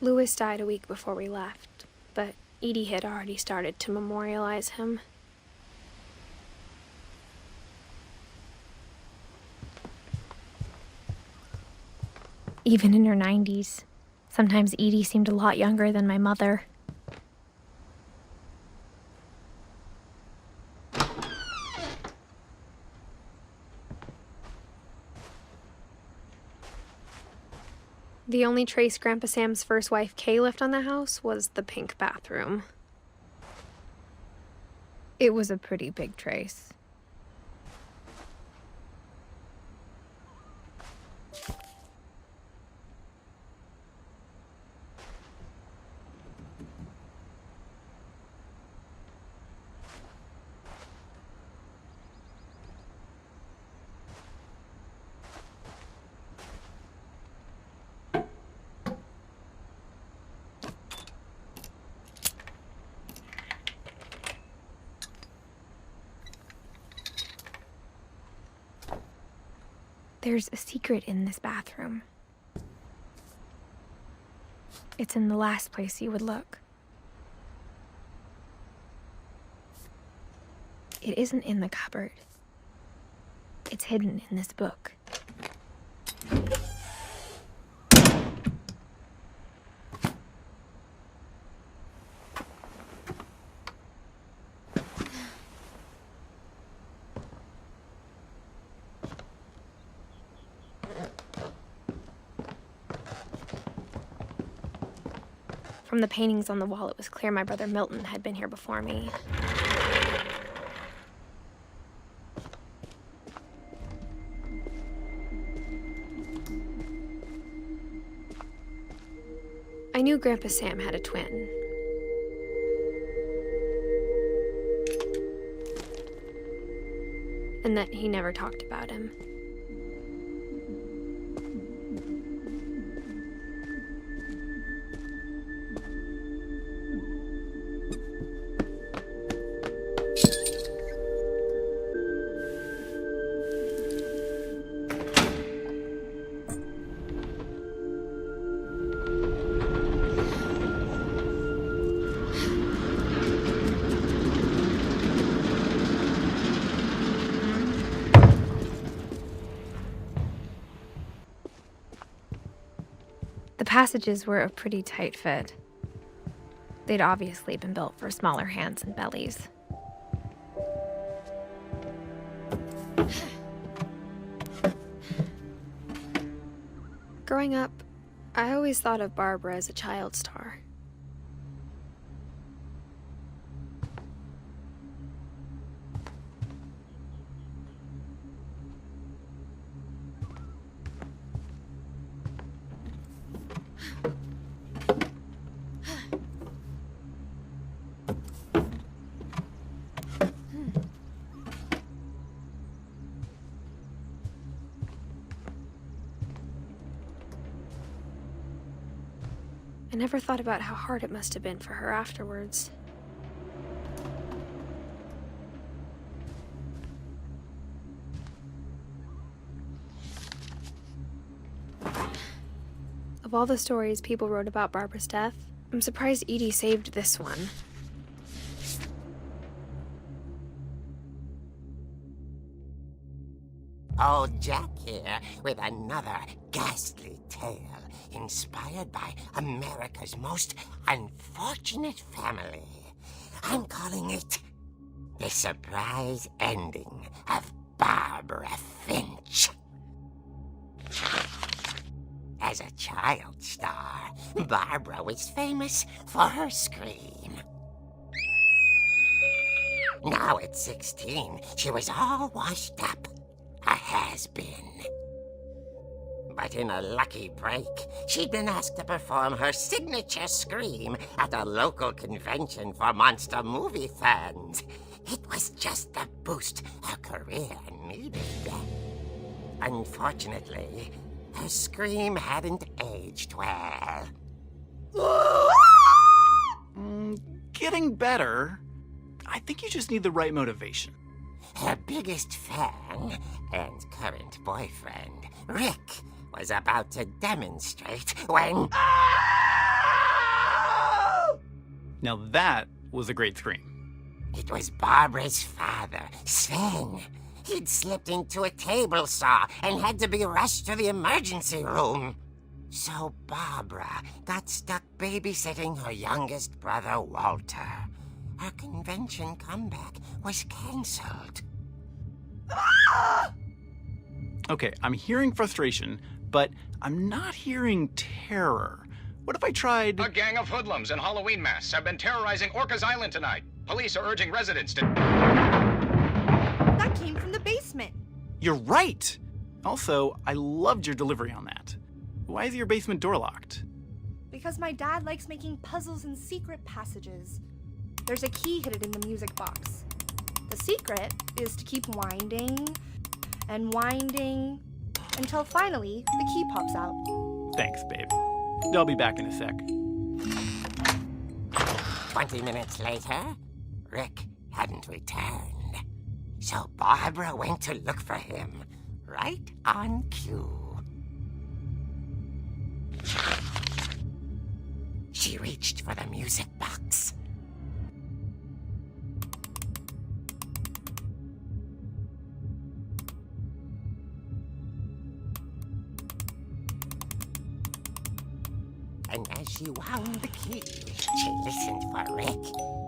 Louis died a week before we left, but Edie had already started to memorialize him. Even in her 90s, sometimes Edie seemed a lot younger than my mother. The only trace Grandpa Sam's first wife, Kay, left on the house was the pink bathroom. It was a pretty big trace. There's a secret in this bathroom. It's in the last place you would look. It isn't in the cupboard. It's hidden in this book. From the paintings on the wall, it was clear my brother Milton had been here before me. I knew Grandpa Sam had a twin. And that he never talked about him. The passages were a pretty tight fit. They'd obviously been built for smaller hands and bellies. Growing up, I always thought of Barbara as a child star. I never thought about how hard it must have been for her afterwards. Of all the stories people wrote about Barbara's death, I'm surprised Edie saved this one. Old Jack here with another ghastly tale inspired by America's most unfortunate family. I'm calling it The Surprise Ending of Barbara Finch. As a child star, Barbara was famous for her scream. Now at 16, she was all washed up. A has-been. But in a lucky break, she'd been asked to perform her signature scream at a local convention for monster movie fans. It was just the boost her career needed. Unfortunately, her scream hadn't aged well. Getting better. I think you just need the right motivation. Her biggest fan and current boyfriend, Rick, was about to demonstrate when... Now that was a great scream. It was Barbara's father, Sven. He'd slipped into a table saw and had to be rushed to the emergency room. So Barbara got stuck babysitting her youngest brother, Walter. Her convention comeback was cancelled. Okay, I'm hearing frustration, but I'm not hearing terror. What if I tried... A gang of hoodlums in Halloween masks have been terrorizing Orcas Island tonight. Police are urging residents to... That came from the basement. You're right! Also, I loved your delivery on that. Why is your basement door locked? Because my dad likes making puzzles and secret passages. There's a key hidden in the music box. The secret is to keep winding and winding until finally the key pops out. Thanks, babe. I'll be back in a sec. 20 minutes later, Rick hadn't returned. So Barbara went to look for him, right on cue. She reached for the music box. And as she wound the key, she listened for Rick,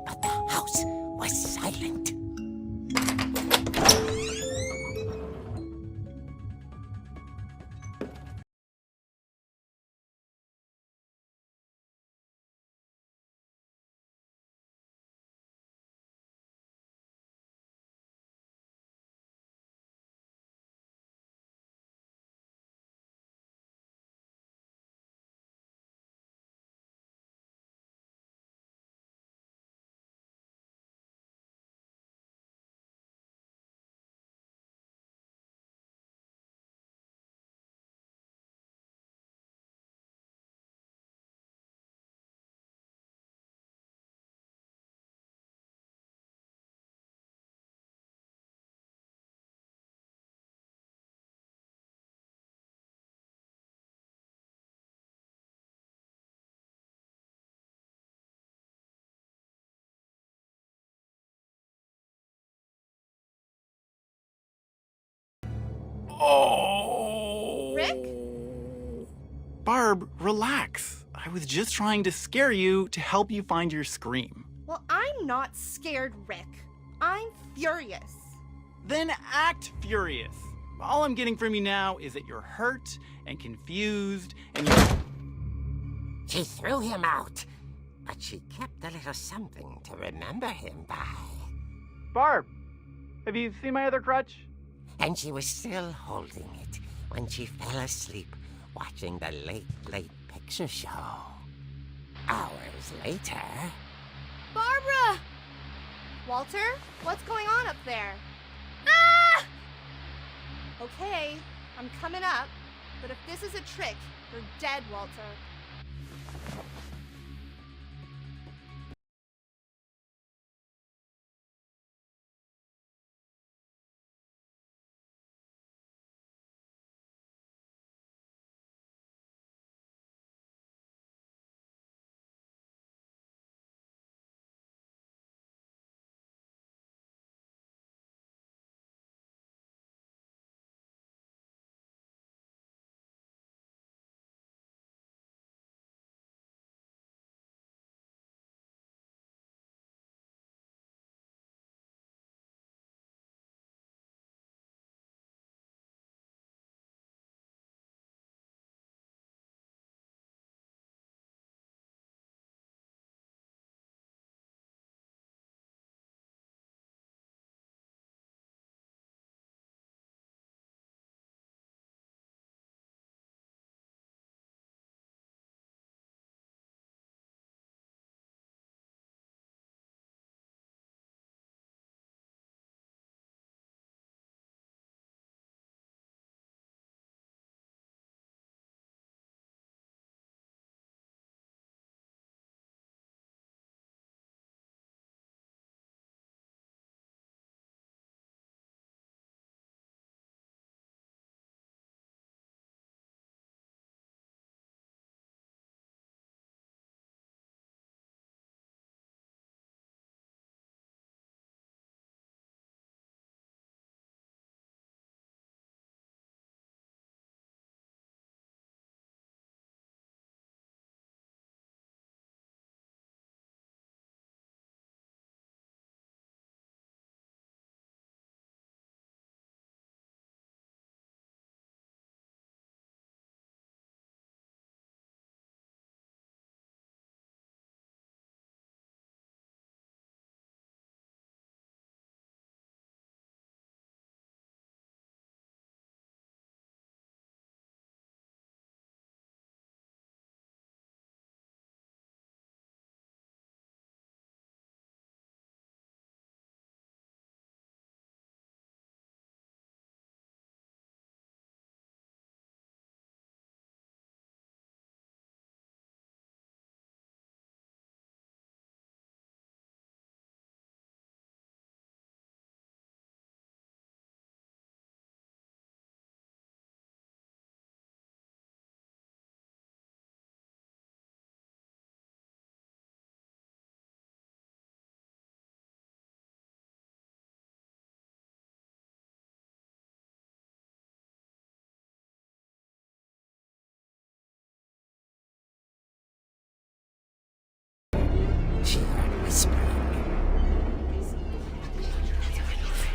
but the house was silent. Oh! Rick? Barb, relax. I was just trying to scare you to help you find your scream. Well, I'm not scared, Rick. I'm furious. Then act furious. All I'm getting from you now is that you're hurt and confused and you're... She threw him out, but she kept a little something to remember him by. Barb, have you seen my other crutch? And she was still holding it when she fell asleep watching the late picture show. Hours later... Barbara! Walter, what's going on up there? Ah! Okay, I'm coming up, but if this is a trick, you're dead, Walter.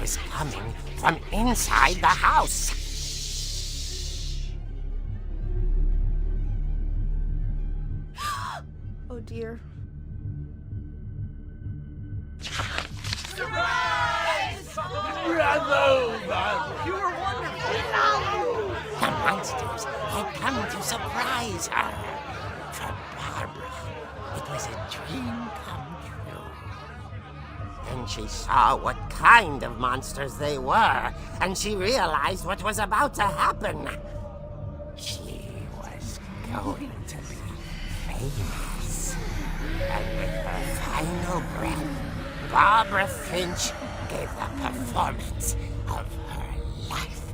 was coming from inside the house. Oh dear. The monsters had come to surprise her. For Barbara, it was a dream come true. Then she saw what kind of monsters they were, and she realized what was about to happen. She was going to be famous. And with her final breath, Barbara Finch gave the performance of her life.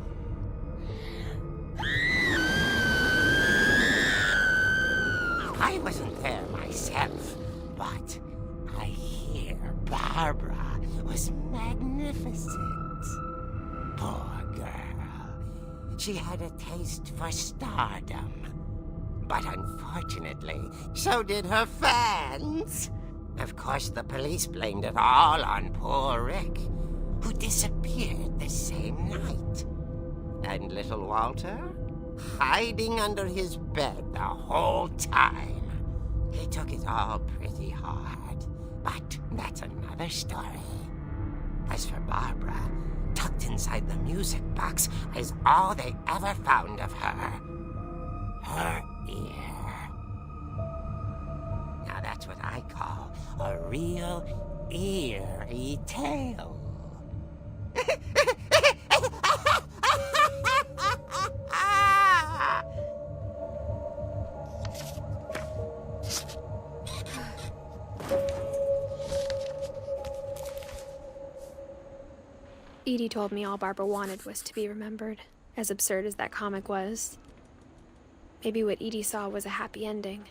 I wasn't there myself, but I hear Barbara was magnificent. Poor girl. She had a taste for stardom. But unfortunately, so did her fans. Of course, the police blamed it all on poor Rick, who disappeared the same night. And little Walter? Hiding under his bed the whole time. He took it all pretty hard, but that's another story. As for Barbara, tucked inside the music box is all they ever found of her. Her ear. Now that's what I call a real eerie tale. Edie told me all Barbara wanted was to be remembered, as absurd as that comic was. Maybe what Edie saw was a happy ending.